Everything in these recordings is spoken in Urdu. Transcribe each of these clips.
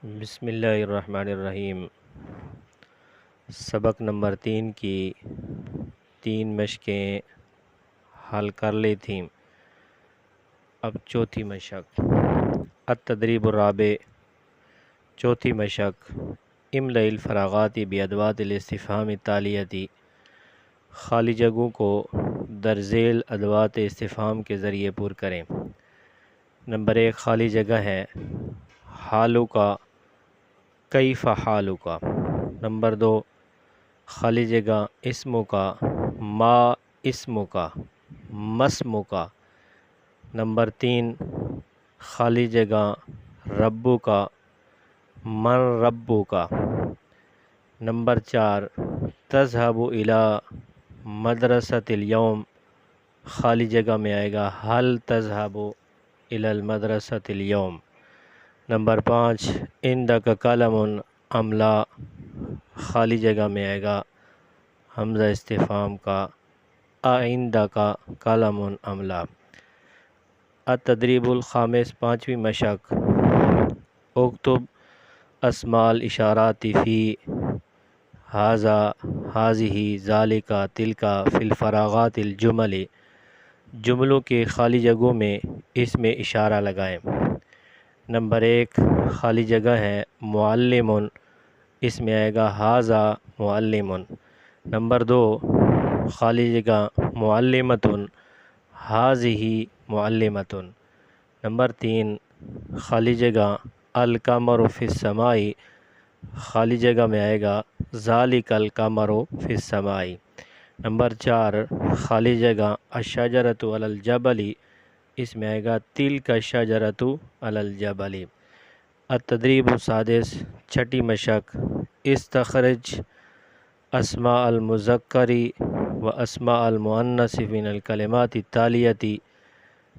بسم اللہ الرحمن الرحیم۔ سبق نمبر 3 کی 3 مشقیں حل کر لی تھیں۔ اب چوتھی مشق التدریب الرابع، چوتھی مشق املأ الفراغات بأدوات الاستفہام التالیہ، خالی جگہوں کو درذیل ادوات استفہام کے ذریعے پر کریں۔ نمبر 1 خالی جگہ ہے حالو کا، کیف حالو کا۔ نمبر 2 خالی جگہ اسمو کا، ما اسمو کا، مسمو کا۔ نمبر 3 خالی جگہ ربو کا، من ربو کا۔ نمبر 4 تذهب الى مدرسة اليوم، خالی جگہ میں آئے گا هل تذهب الى المدرسة اليوم۔ نمبر 5 عندك قلم ام لا، خالی جگہ میں آئے گا حمزہ استفہام کا عندك قلم ام لا۔ التدریب الخامس، پانچویں مشق اکتب اسماء الاشارات فی ھذا ھذہ ذالک تلک فی الفراغات الجمل، جملوں کے خالی جگہوں میں اس میں اشارہ لگائیں۔ نمبر 1 خالی جگہ ہے معلم، اس میں آئے گا ھذا معلم۔ نمبر 2 خالی جگہ معلمۃ، ھذہ معلمۃ۔ نمبر 3 خالی جگہ القمر فی السماء، خالی جگہ میں آئے گا ذالک القمر فی السماء۔ نمبر 4 خالی جگہ الشجرۃ علی الجبل، اس میں آئے گا تلک الشجرۃ علی الجبل۔ التدریب السادس، چھٹی مشق استخرج اسماء المذکر و اسماء المؤنث من الکلمات التالیہ،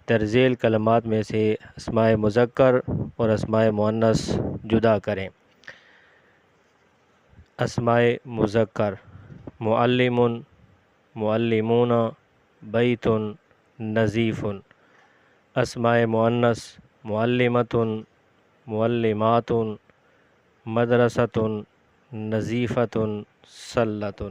درذیل کلمات میں سے اسماء مذکر اور اسماء مؤنث جدا کریں۔ اسماء مذکر معلم، معلمون، بیت، نظیف۔ اسماء مؤنث معلمۃ، معلمات، مدرسۃ، نظیفۃ، سلۃ۔